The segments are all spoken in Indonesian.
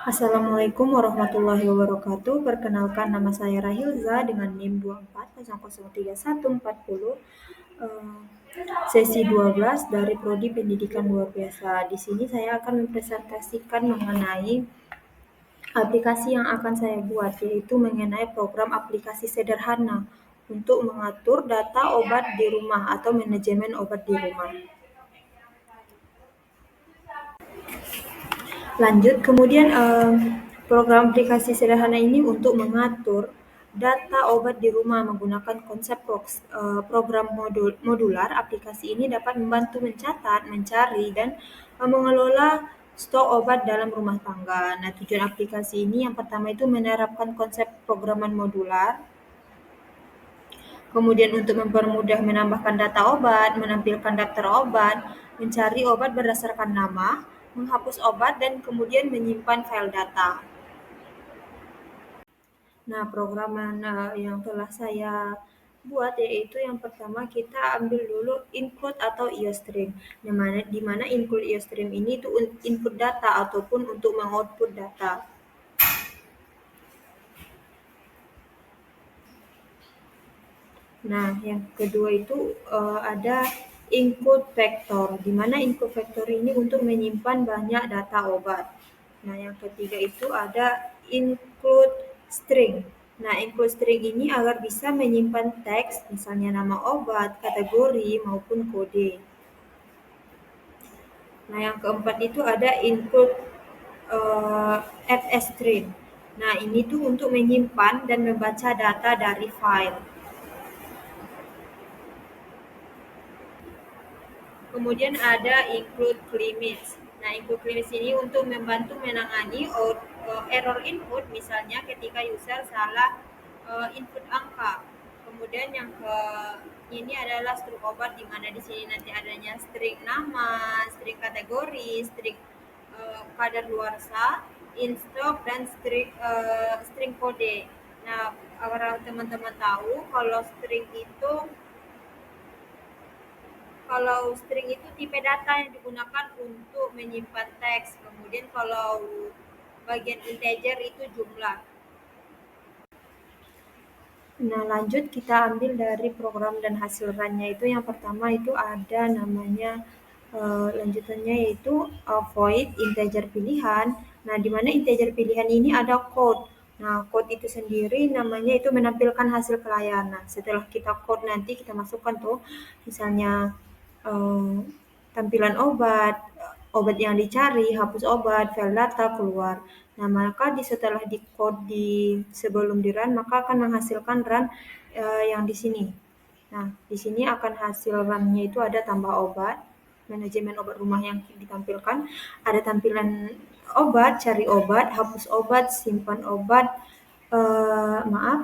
Assalamualaikum warahmatullahi wabarakatuh. Perkenalkan nama saya Rahilza dengan NIM 24003140, eh, sesi 12 dari Prodi Pendidikan Luar Biasa. Di sini saya akan mempresentasikan mengenai aplikasi yang akan saya buat, yaitu mengenai program aplikasi sederhana untuk mengatur data obat di rumah atau manajemen obat di rumah. Lanjut, kemudian program aplikasi sederhana ini untuk mengatur data obat di rumah menggunakan konsep program modular. Aplikasi ini dapat membantu mencatat, mencari, dan mengelola stok obat dalam rumah tangga. Nah, tujuan aplikasi ini yang pertama itu menerapkan konsep programan modular. Kemudian untuk mempermudah menambahkan data obat, menampilkan daftar obat, mencari obat berdasarkan nama, menghapus obat, dan kemudian menyimpan file data. Nah, program yang telah saya buat yaitu yang pertama kita ambil dulu include atau IOStream. Di mana include IOStream ini itu input data ataupun untuk mengoutput data. Nah, yang kedua itu ada include vector, di mana include vector ini untuk menyimpan banyak data obat. Nah, yang ketiga itu ada include string. Nah, include string ini agar bisa menyimpan teks, misalnya nama obat, kategori, maupun kode. Nah, yang keempat itu ada include string. Nah, ini tuh untuk menyimpan dan membaca data dari file. Kemudian ada include limits. Nah, include limits ini untuk membantu menangani error input, misalnya ketika user salah input angka. Kemudian yang ini adalah struk obat, di mana di sini nanti adanya string nama, string kategori, string kadaluarsa, in stock, dan string kode. Nah, agar teman-teman tahu kalau string itu tipe data yang digunakan untuk menyimpan teks. Kemudian kalau bagian integer itu jumlah. Nah, lanjut kita ambil dari program dan hasil runnya itu yang pertama itu ada namanya lanjutannya yaitu void integer pilihan. Nah, di mana integer pilihan ini ada code. Nah, code itu sendiri namanya itu menampilkan hasil pelayanan. Setelah kita code nanti kita masukkan tuh misalnya tampilan obat yang dicari, hapus obat, file data keluar. Nah, maka setelah di code sebelum di run, maka akan menghasilkan run yang di sini. Nah, di sini akan hasil runnya itu ada tambah obat, manajemen obat rumah yang ditampilkan, ada tampilan obat, cari obat, hapus obat, simpan obat,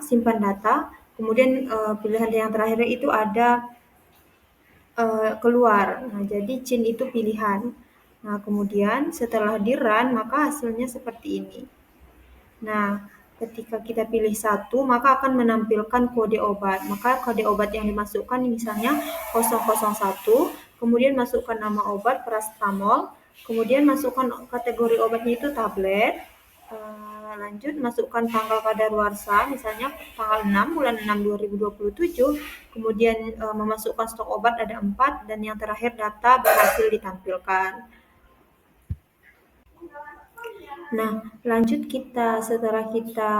simpan data. Kemudian pilihan yang terakhir itu ada keluar. Nah, jadi cin itu pilihan. Nah, kemudian setelah di run, maka hasilnya seperti ini. Nah, ketika kita pilih satu, maka akan menampilkan kode obat. Maka kode obat yang dimasukkan misalnya 001, kemudian masukkan nama obat paracetamol, kemudian masukkan kategori obatnya itu tablet, lanjut masukkan tanggal kadaluarsa, misalnya tanggal 6 bulan 6 2027, kemudian memasukkan stok obat ada 4, dan yang terakhir data berhasil ditampilkan. Nah, lanjut setelah kita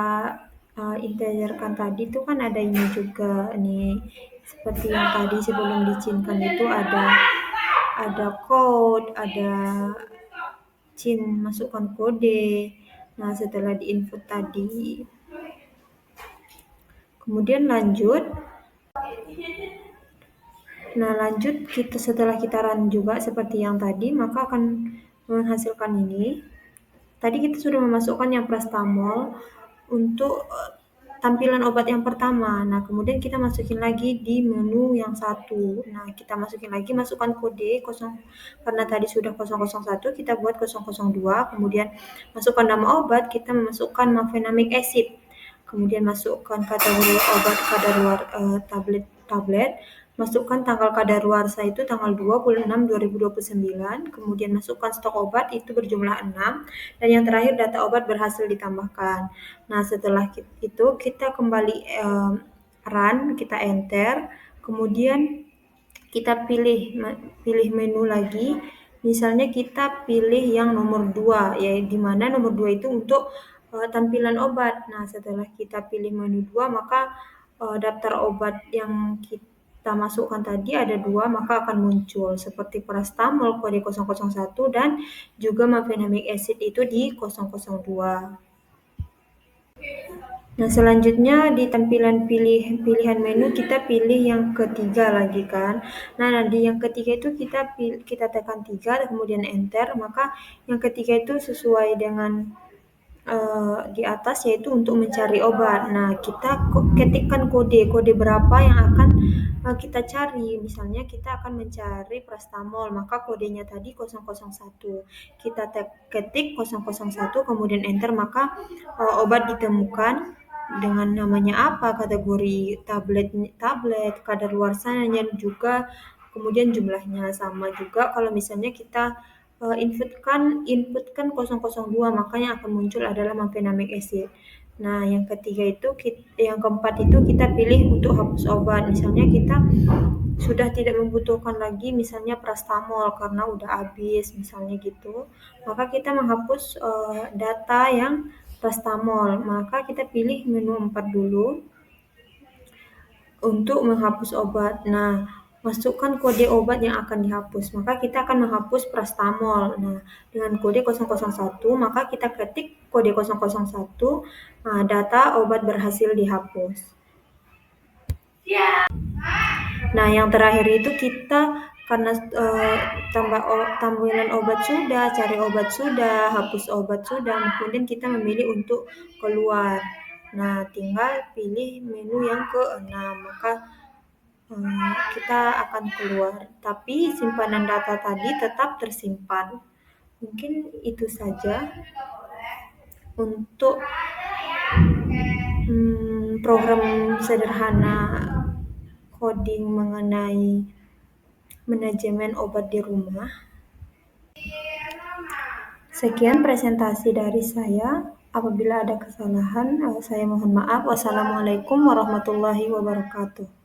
integerkan tadi itu kan ada ini juga nih, seperti yang tadi sebelum dicinkan itu ada code, ada cin masukkan kode. Nah, setelah diinput tadi, kemudian lanjut. Nah, lanjut setelah kita run juga seperti yang tadi, maka akan menghasilkan ini. Tadi kita sudah memasukkan yang paracetamol untuk tampilan obat yang pertama. Nah, kemudian kita masukin lagi di menu yang satu. Nah, kita masukin lagi, masukkan kode 0, karena tadi sudah 001, kita buat 002, kemudian masukkan nama obat, kita memasukkan mefenamic acid. Kemudian masukkan kategori obat kadaluarsa tablet, masukkan tanggal kadaluarsa itu tanggal 26/2029, kemudian masukkan stok obat itu berjumlah 6, dan yang terakhir data obat berhasil ditambahkan. Nah, setelah itu kita kembali run, kita enter, kemudian kita pilih menu lagi. Misalnya kita pilih yang nomor 2, ya di mana nomor 2 itu untuk tampilan obat. Nah, setelah kita pilih menu 2, maka daftar obat yang kita masukkan tadi ada 2, maka akan muncul seperti paracetamol kode 001 dan juga mefenamic acid itu di 002. Nah, selanjutnya di tampilan pilihan menu kita pilih yang ketiga lagi kan. Nah, di yang ketiga itu kita tekan 3, kemudian enter, maka yang ketiga itu sesuai dengan di atas, yaitu untuk mencari obat. Nah, kita ketikkan kode berapa yang akan kita cari. Misalnya kita akan mencari paracetamol, maka kodenya tadi 001. Kita ketik 001, kemudian enter, maka obat ditemukan dengan namanya apa, kategori tablet, kadaluarsanya juga, kemudian jumlahnya sama juga. Kalau misalnya kita inputkan 002, maka yang akan muncul adalah mefenamic acid. Nah, yang keempat itu kita pilih untuk hapus obat. Misalnya kita sudah tidak membutuhkan lagi misalnya paracetamol karena udah habis, misalnya gitu. Maka kita menghapus data yang paracetamol. Maka kita pilih menu 4 dulu untuk menghapus obat. Nah, masukkan kode obat yang akan dihapus. Maka kita akan menghapus paracetamol. Nah, dengan kode 001, maka kita ketik kode 001, data obat berhasil dihapus. Nah, yang terakhir itu kita karena tampilan obat sudah, cari obat sudah, hapus obat sudah, kemudian kita memilih untuk keluar. Nah, tinggal pilih menu yang ke-6, maka kita akan keluar. Tapi simpanan data tadi tetap tersimpan. Mungkin itu saja untuk program sederhana coding mengenai manajemen obat di rumah. Sekian presentasi dari saya. Apabila ada kesalahan, saya mohon maaf. Wassalamualaikum warahmatullahi wabarakatuh.